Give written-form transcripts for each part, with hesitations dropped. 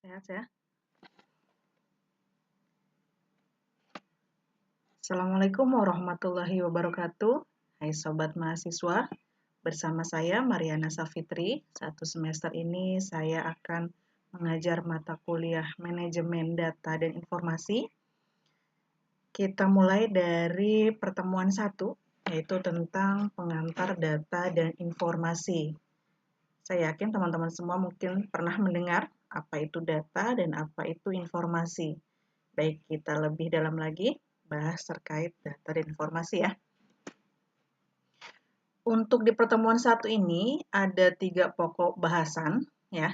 Sehat ya. Assalamualaikum warahmatullahi wabarakatuh. Hai Sobat Mahasiswa, bersama saya Mariana Safitri. Satu semester ini saya akan mengajar mata kuliah Manajemen Data dan Informasi. Kita mulai dari pertemuan 1, yaitu tentang pengantar data dan informasi. Saya yakin teman-teman semua mungkin pernah mendengar apa itu data dan apa itu informasi. Baik, kita lebih dalam lagi bahas terkait data dan informasi ya. Untuk di pertemuan 1 ini ada 3 pokok bahasan ya.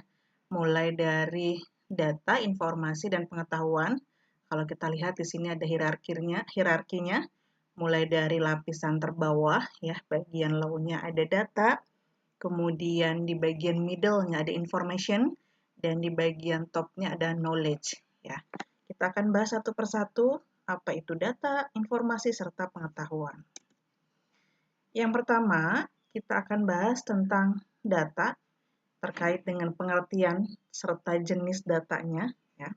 Mulai dari data, informasi, dan pengetahuan. Kalau kita lihat di sini ada hierarkinya, mulai dari lapisan terbawah ya, bagian low-nya ada data, kemudian di bagian middle-nya ada information, dan di bagian top-nya ada knowledge ya. Kita akan bahas satu persatu apa itu data, informasi, serta pengetahuan. Yang pertama, kita akan bahas tentang data terkait dengan pengertian serta jenis datanya ya.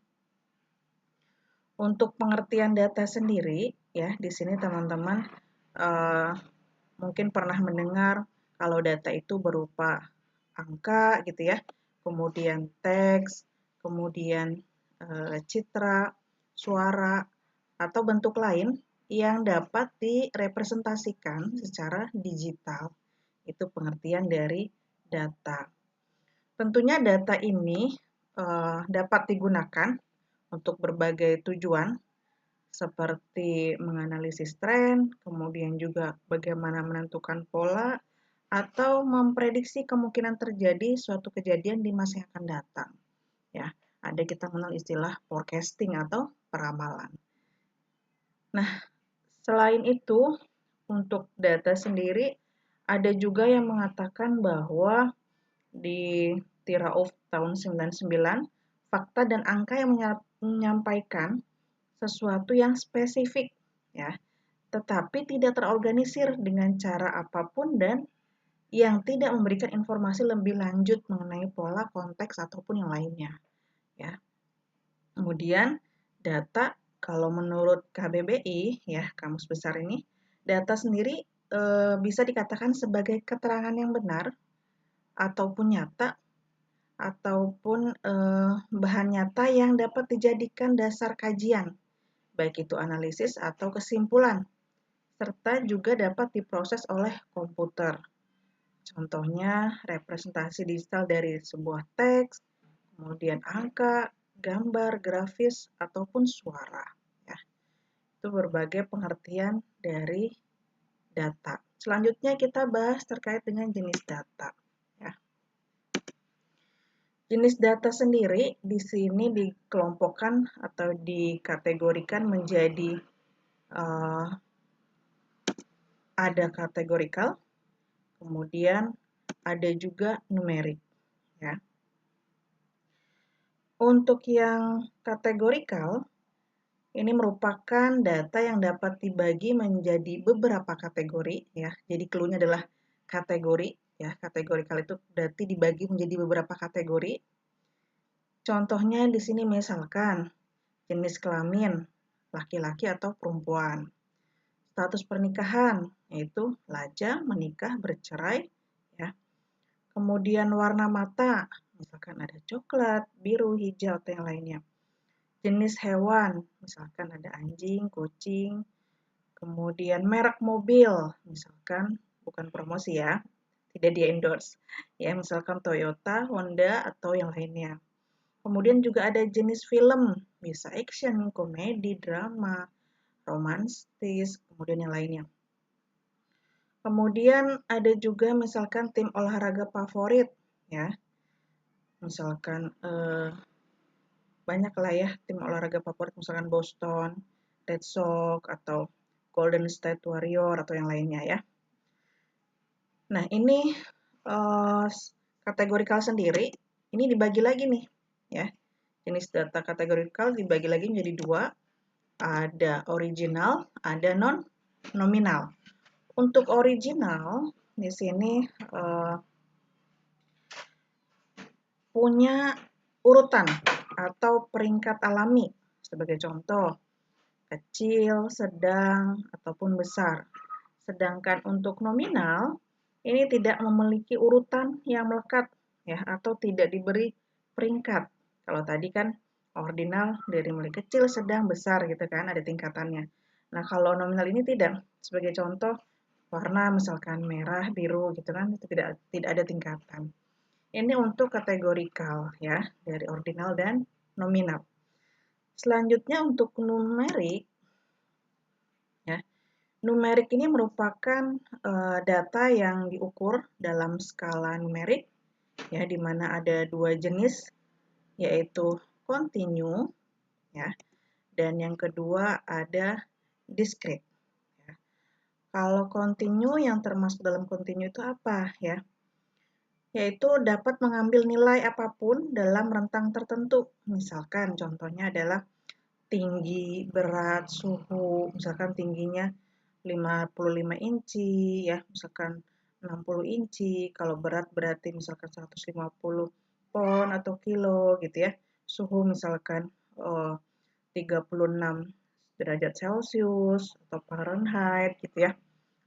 Untuk pengertian data sendiri ya, di sini teman-teman mungkin pernah mendengar kalau data itu berupa angka gitu ya, kemudian teks, kemudian citra, suara, atau bentuk lain yang dapat direpresentasikan secara digital. Itu pengertian dari data. Tentunya data ini dapat digunakan untuk berbagai tujuan, seperti menganalisis tren, kemudian juga bagaimana menentukan pola, atau memprediksi kemungkinan terjadi suatu kejadian di masa yang akan datang. Ya, ada kita mengenal istilah forecasting atau peramalan. Nah, selain itu, untuk data sendiri, ada juga yang mengatakan bahwa di Tirauf tahun 99, fakta dan angka yang menyampaikan sesuatu yang spesifik, ya, tetapi tidak terorganisir dengan cara apapun dan yang tidak memberikan informasi lebih lanjut mengenai pola, konteks, ataupun yang lainnya. Ya. Kemudian data, kalau menurut KBBI, ya Kamus Besar ini, data sendiri bisa dikatakan sebagai keterangan yang benar ataupun nyata ataupun bahan nyata yang dapat dijadikan dasar kajian, baik itu analisis atau kesimpulan, serta juga dapat diproses oleh komputer. Contohnya representasi digital dari sebuah teks, kemudian angka, gambar, grafis, ataupun suara. Ya. Itu berbagai pengertian dari data. Selanjutnya kita bahas terkait dengan jenis data. Ya. Jenis data sendiri di sini dikelompokkan atau dikategorikan menjadi ada kategorikal, kemudian ada juga numerik. Ya. Untuk yang kategorikal, ini merupakan data yang dapat dibagi menjadi beberapa kategori ya. Jadi clue-nya adalah kategori ya. Kategorikal itu berarti dibagi menjadi beberapa kategori. Contohnya di sini misalkan jenis kelamin, laki-laki atau perempuan. Status pernikahan yaitu lajang, menikah, bercerai ya. Kemudian warna mata, misalkan ada coklat, biru, hijau atau yang lainnya. Jenis hewan, misalkan ada anjing, kucing, kemudian merek mobil, misalkan bukan promosi ya, tidak di endorse, ya misalkan Toyota, Honda, atau yang lainnya. Kemudian juga ada jenis film, bisa action, komedi, drama, romantis, kemudian yang lainnya. Kemudian ada juga misalkan tim olahraga favorit, ya, misalkan banyak lah ya tim olahraga favorit, misalkan Boston Red Sox atau Golden State Warrior atau yang lainnya ya. Nah ini kategorikal sendiri, ini dibagi lagi nih ya. Jenis data kategorikal dibagi lagi menjadi 2, ada original, ada non-nominal. Untuk original di sini punya urutan atau peringkat alami. Sebagai contoh, kecil, sedang, ataupun besar. Sedangkan untuk nominal, ini tidak memiliki urutan yang melekat ya atau tidak diberi peringkat. Kalau tadi kan ordinal dari mulai kecil, sedang, besar gitu kan, ada tingkatannya. Nah, kalau nominal ini tidak. Sebagai contoh, warna misalkan merah, biru gitu kan, itu tidak ada tingkatan. Ini untuk kategorikal ya, dari ordinal dan nominal. Selanjutnya untuk numerik ya. Numerik ini merupakan data yang diukur dalam skala numerik ya, di mana ada dua jenis yaitu continue ya, dan yang kedua ada discrete. Ya. Kalau continue, yang termasuk dalam continue itu apa ya? Yaitu dapat mengambil nilai apapun dalam rentang tertentu. Misalkan contohnya adalah tinggi, berat, suhu, misalkan tingginya 55 inci ya, misalkan 60 inci, kalau berat berarti misalkan 150 pon atau kilo gitu ya. Suhu misalkan 36 derajat Celcius atau Fahrenheit gitu ya.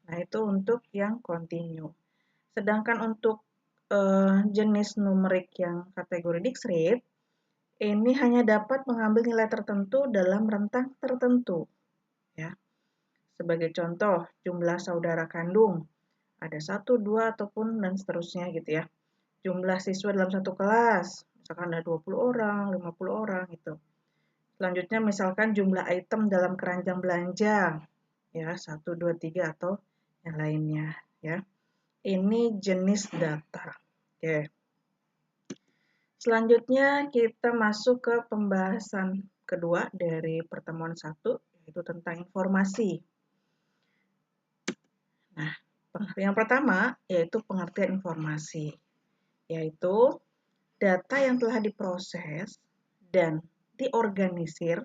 Nah, itu untuk yang continue. Sedangkan untuk jenis numerik yang kategori discrete, ini hanya dapat mengambil nilai tertentu dalam rentang tertentu. Ya. Sebagai contoh, jumlah saudara kandung, ada 1, 2, ataupun dan seterusnya gitu ya. Jumlah siswa dalam satu kelas, misalkan ada 20 orang, 50 orang gitu. Selanjutnya misalkan jumlah item dalam keranjang belanja, ya 1, 2, 3 atau yang lainnya ya. Ini jenis data. Oke. Selanjutnya kita masuk ke pembahasan kedua dari pertemuan 1, yaitu tentang informasi. Nah, yang pertama yaitu pengertian informasi, yaitu data yang telah diproses dan diorganisir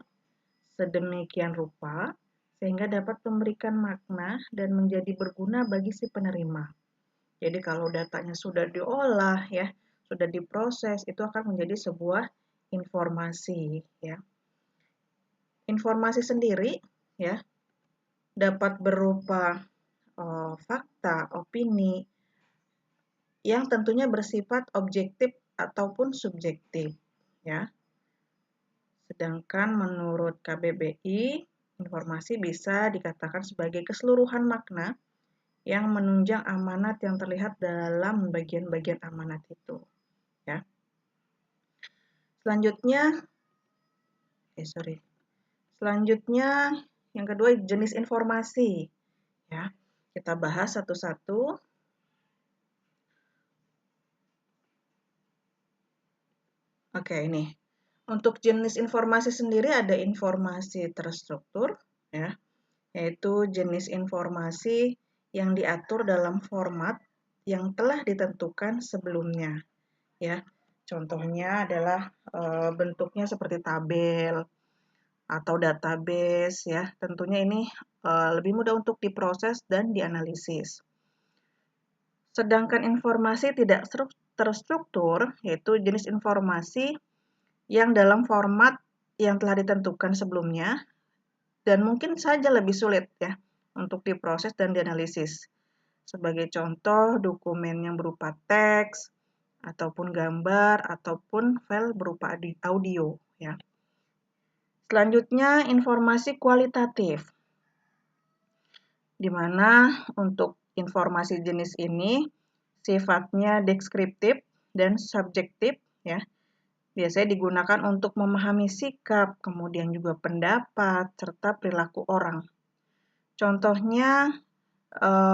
sedemikian rupa sehingga dapat memberikan makna dan menjadi berguna bagi si penerima. Jadi kalau datanya sudah diolah ya, sudah diproses, itu akan menjadi sebuah informasi ya. Informasi sendiri ya dapat berupa fakta, opini yang tentunya bersifat objektif ataupun subjektif ya. Sedangkan menurut KBBI, informasi bisa dikatakan sebagai keseluruhan makna yang menunjang amanat yang terlihat dalam bagian-bagian amanat itu. Ya. Selanjutnya, Selanjutnya yang kedua jenis informasi. Ya, kita bahas satu-satu. Oke, ini. Untuk jenis informasi sendiri ada informasi terstruktur, ya, yaitu jenis informasi yang diatur dalam format yang telah ditentukan sebelumnya. Ya, contohnya adalah bentuknya seperti tabel atau database. Ya, tentunya ini lebih mudah untuk diproses dan dianalisis. Sedangkan informasi tidak terstruktur, yaitu jenis informasi yang dalam format yang telah ditentukan sebelumnya dan mungkin saja lebih sulit ya untuk diproses dan dianalisis. Sebagai contoh, dokumen yang berupa teks ataupun gambar ataupun file berupa audio ya. Selanjutnya informasi kualitatif, di mana untuk informasi jenis ini sifatnya deskriptif dan subjektif ya. Biasanya digunakan untuk memahami sikap, kemudian juga pendapat, serta perilaku orang. Contohnya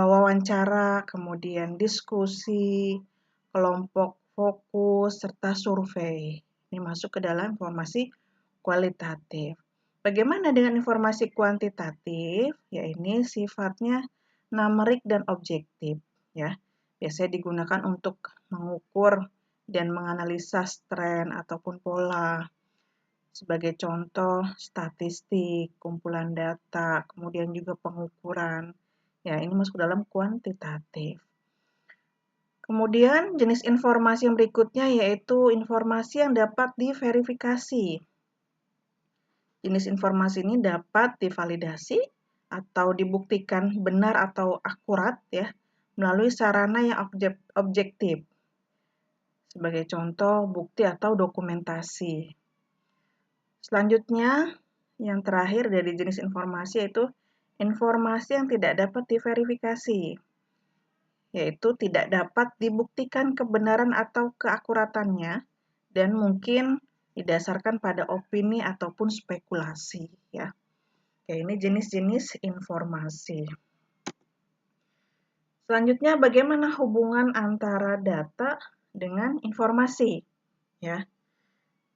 wawancara, kemudian diskusi, kelompok fokus, serta survei. Ini masuk ke dalam informasi kualitatif. Bagaimana dengan informasi kuantitatif? Ya, ini sifatnya numerik dan objektif. Ya, biasanya digunakan untuk mengukur dan menganalisa tren ataupun pola. Sebagai contoh, statistik, kumpulan data, kemudian juga pengukuran. Ya, ini masuk dalam kuantitatif. Kemudian jenis informasi yang berikutnya yaitu informasi yang dapat diverifikasi. Jenis informasi ini dapat divalidasi atau dibuktikan benar atau akurat ya melalui sarana yang objektif. Sebagai contoh, bukti atau dokumentasi. Selanjutnya, yang terakhir dari jenis informasi yaitu informasi yang tidak dapat diverifikasi, yaitu tidak dapat dibuktikan kebenaran atau keakuratannya dan mungkin didasarkan pada opini ataupun spekulasi ya. Oke, ini jenis-jenis informasi. Selanjutnya, bagaimana hubungan antara data dengan informasi? Ya,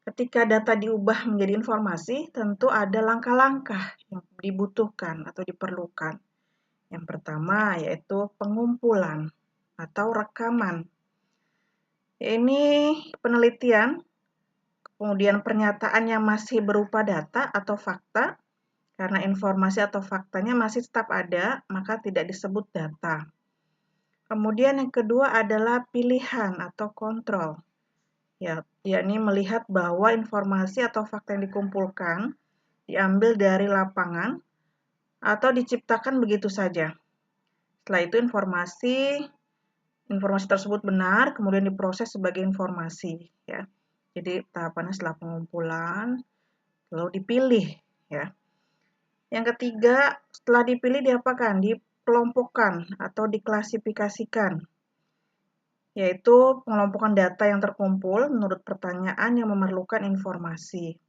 ketika data diubah menjadi informasi, tentu ada langkah-langkah yang dibutuhkan atau diperlukan. Yang pertama yaitu pengumpulan atau rekaman. Ini penelitian, kemudian pernyataan yang masih berupa data atau fakta. Karena informasi atau faktanya masih tetap ada, maka tidak disebut data. Kemudian yang kedua adalah pilihan atau kontrol. Yakni melihat bahwa informasi atau fakta yang dikumpulkan diambil dari lapangan atau diciptakan begitu saja. Setelah itu informasi tersebut benar, kemudian diproses sebagai informasi. Ya. Jadi tahapannya setelah pengumpulan, lalu dipilih. Ya. Yang ketiga, setelah dipilih diapakan? Dikelompokkan atau diklasifikasikan, yaitu pengelompokan data yang terkumpul menurut pertanyaan yang memerlukan informasi.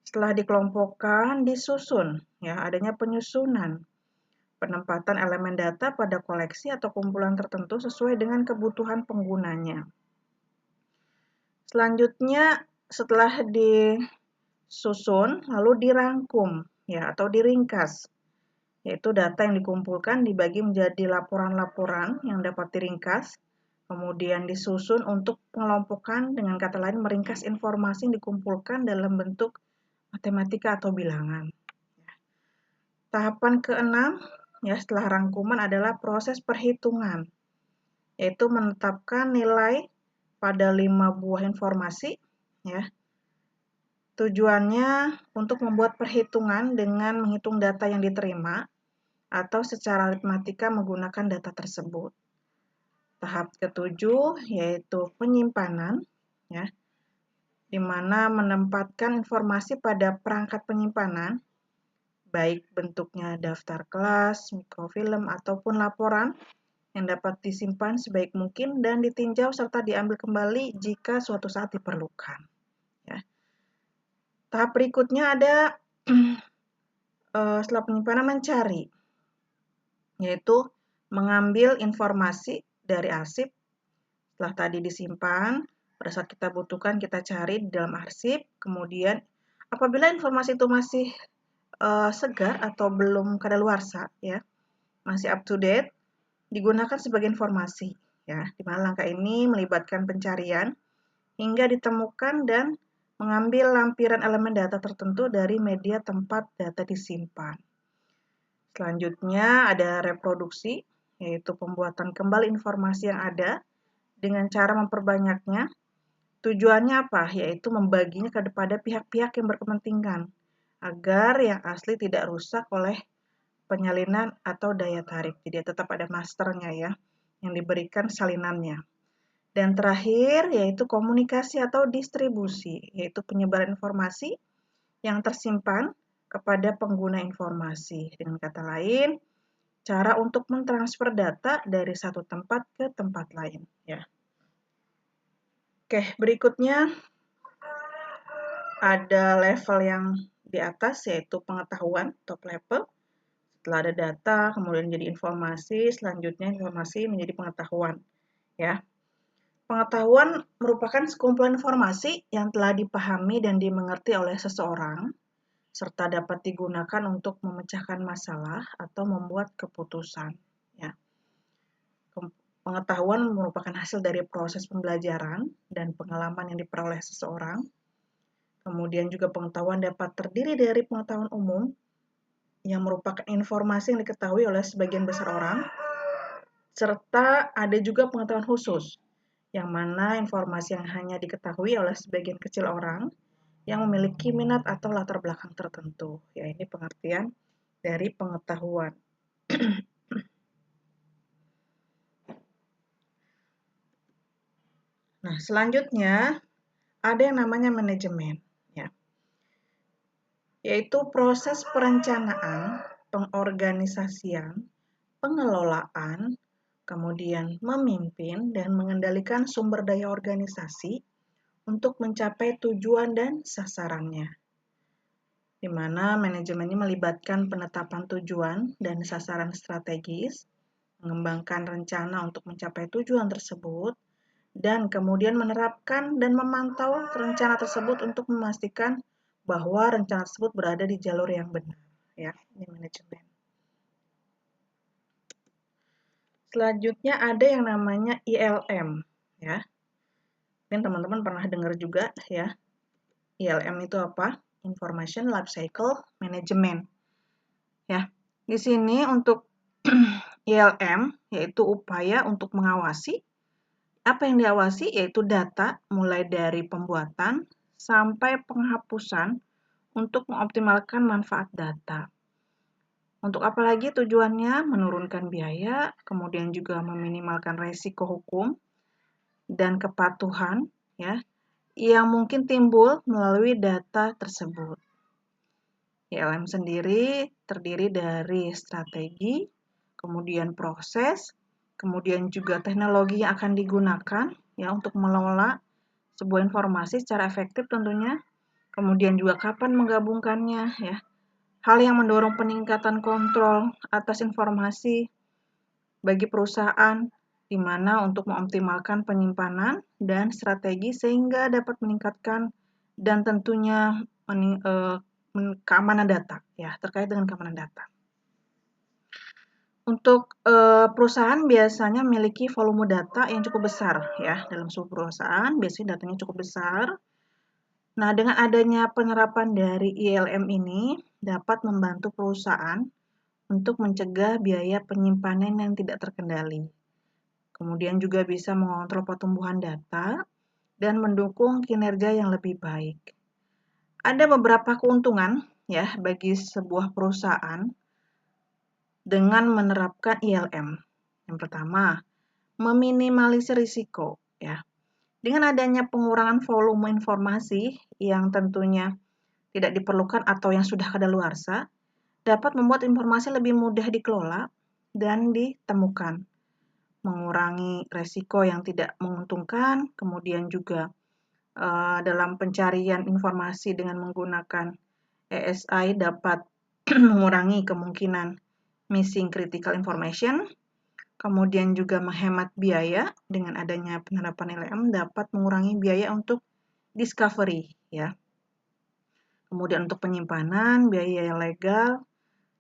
Setelah dikelompokkan, disusun, ya, adanya penyusunan, penempatan elemen data pada koleksi atau kumpulan tertentu sesuai dengan kebutuhan penggunanya. Selanjutnya, setelah disusun, lalu dirangkum, ya, atau diringkas, yaitu data yang dikumpulkan dibagi menjadi laporan-laporan yang dapat diringkas, kemudian disusun untuk pengelompokan, dengan kata lain meringkas informasi yang dikumpulkan dalam bentuk matematika atau bilangan. Tahapan keenam, ya, setelah rangkuman adalah proses perhitungan, yaitu menetapkan nilai pada 5 buah informasi, ya. Tujuannya untuk membuat perhitungan dengan menghitung data yang diterima atau secara aritmatika menggunakan data tersebut. Tahap ketujuh yaitu penyimpanan, ya, di mana menempatkan informasi pada perangkat penyimpanan, baik bentuknya daftar kelas, mikrofilm, ataupun laporan yang dapat disimpan sebaik mungkin dan ditinjau serta diambil kembali jika suatu saat diperlukan. Ya. Tahap berikutnya ada setelah penyimpanan mencari, yaitu mengambil informasi dari arsip. Setelah tadi disimpan, pada saat kita butuhkan kita cari di dalam arsip, kemudian apabila informasi itu masih segar atau belum kadaluarsa, ya, masih up to date, digunakan sebagai informasi, ya, di mana langkah ini melibatkan pencarian hingga ditemukan dan mengambil lampiran elemen data tertentu dari media tempat data disimpan. Selanjutnya ada reproduksi, yaitu pembuatan kembali informasi yang ada dengan cara memperbanyaknya. Tujuannya apa? Yaitu membaginya kepada pihak-pihak yang berkepentingan agar yang asli tidak rusak oleh penyalinan atau daya tarik. Jadi tetap ada masternya ya, yang diberikan salinannya. Dan terakhir yaitu komunikasi atau distribusi, yaitu penyebaran informasi yang tersimpan kepada pengguna informasi. Dengan kata lain, cara untuk mentransfer data dari satu tempat ke tempat lain. Ya. Oke, berikutnya ada level yang di atas yaitu pengetahuan, top level. Setelah ada data, kemudian jadi informasi, selanjutnya informasi menjadi pengetahuan. Ya. Pengetahuan merupakan sekumpulan informasi yang telah dipahami dan dimengerti oleh seseorang, serta dapat digunakan untuk memecahkan masalah atau membuat keputusan. Ya. Pengetahuan merupakan hasil dari proses pembelajaran dan pengalaman yang diperoleh seseorang. Kemudian juga pengetahuan dapat terdiri dari pengetahuan umum, yang merupakan informasi yang diketahui oleh sebagian besar orang, serta ada juga pengetahuan khusus, yang mana informasi yang hanya diketahui oleh sebagian kecil orang yang memiliki minat atau latar belakang tertentu. Ya, ini pengertian dari pengetahuan. Nah, selanjutnya ada yang namanya manajemen, ya, yaitu proses perencanaan, pengorganisasian, pengelolaan, kemudian memimpin dan mengendalikan sumber daya organisasi untuk mencapai tujuan dan sasarannya, di mana manajemen ini melibatkan penetapan tujuan dan sasaran strategis, mengembangkan rencana untuk mencapai tujuan tersebut, dan kemudian menerapkan dan memantau rencana tersebut untuk memastikan bahwa rencana tersebut berada di jalur yang benar. Ya, ini manajemen. Selanjutnya ada yang namanya ILM, ya. Mungkin teman-teman pernah dengar juga, ya. ILM itu apa? Information Lifecycle Management. Ya, di sini untuk ILM yaitu upaya untuk mengawasi. Apa yang diawasi yaitu data mulai dari pembuatan sampai penghapusan untuk mengoptimalkan manfaat data. Untuk apa lagi tujuannya? Menurunkan biaya, kemudian juga meminimalkan resiko hukum dan kepatuhan, ya, yang mungkin timbul melalui data tersebut. ILM sendiri terdiri dari strategi, kemudian proses, kemudian juga teknologi yang akan digunakan ya untuk mengelola sebuah informasi secara efektif tentunya, kemudian juga kapan menggabungkannya ya. Hal yang mendorong peningkatan kontrol atas informasi bagi perusahaan di mana untuk mengoptimalkan penyimpanan dan strategi sehingga dapat meningkatkan dan tentunya keamanan data ya, terkait dengan keamanan data. Untuk perusahaan biasanya memiliki volume data yang cukup besar ya, dalam sebuah perusahaan biasanya datanya cukup besar. Nah, dengan adanya penerapan dari ILM ini dapat membantu perusahaan untuk mencegah biaya penyimpanan yang tidak terkendali. Kemudian juga bisa mengontrol pertumbuhan data dan mendukung kinerja yang lebih baik. Ada beberapa keuntungan ya bagi sebuah perusahaan dengan menerapkan ILM. Yang pertama, meminimalisir risiko ya. Dengan adanya pengurangan volume informasi yang tentunya tidak diperlukan atau yang sudah kadaluarsa, dapat membuat informasi lebih mudah dikelola dan ditemukan, mengurangi resiko yang tidak menguntungkan, kemudian juga dalam pencarian informasi dengan menggunakan ASI dapat mengurangi kemungkinan missing critical information, kemudian juga menghemat biaya dengan adanya penerapan ILM dapat mengurangi biaya untuk discovery ya. Kemudian untuk penyimpanan, biaya yang legal.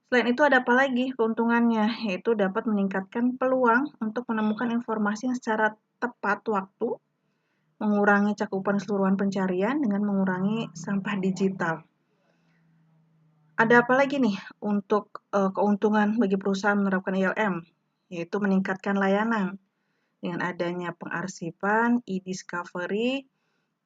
Selain itu ada apa lagi keuntungannya? Yaitu dapat meningkatkan peluang untuk menemukan informasi yang secara tepat waktu, mengurangi cakupan keseluruhan pencarian dengan mengurangi sampah digital. Ada apa lagi nih untuk keuntungan bagi perusahaan menerapkan ILM? Yaitu meningkatkan layanan dengan adanya pengarsipan, e-discovery,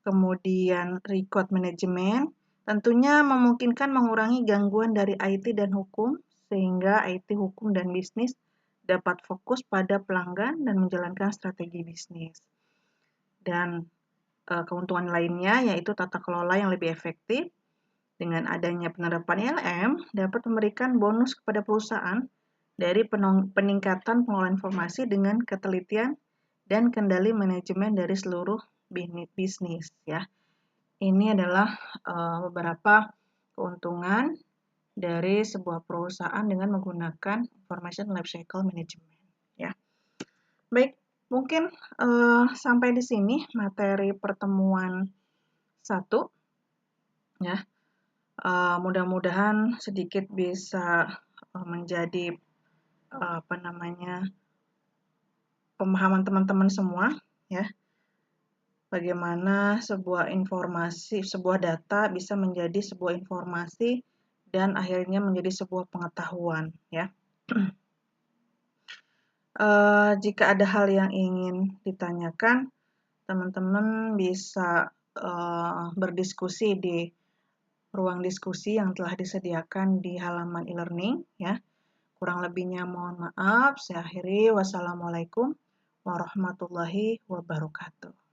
kemudian record management, tentunya memungkinkan mengurangi gangguan dari IT dan hukum, sehingga IT, hukum, dan bisnis dapat fokus pada pelanggan dan menjalankan strategi bisnis. Dan keuntungan lainnya yaitu tata kelola yang lebih efektif. Dengan adanya penerapan ILM, dapat memberikan bonus kepada perusahaan dari peningkatan pengelolaan informasi dengan ketelitian dan kendali manajemen dari seluruh bisnis ya. Ini adalah beberapa keuntungan dari sebuah perusahaan dengan menggunakan information lifecycle management ya. Baik, mungkin sampai di sini materi pertemuan 1 ya. Mudah-mudahan sedikit bisa menjadi pemahaman teman-teman semua ya. Bagaimana sebuah informasi, sebuah data bisa menjadi sebuah informasi dan akhirnya menjadi sebuah pengetahuan ya. Jika ada hal yang ingin ditanyakan, teman-teman bisa berdiskusi di ruang diskusi yang telah disediakan di halaman e-learning ya. Kurang lebihnya mohon maaf. Saya akhiri. Wassalamualaikum warahmatullahi wabarakatuh.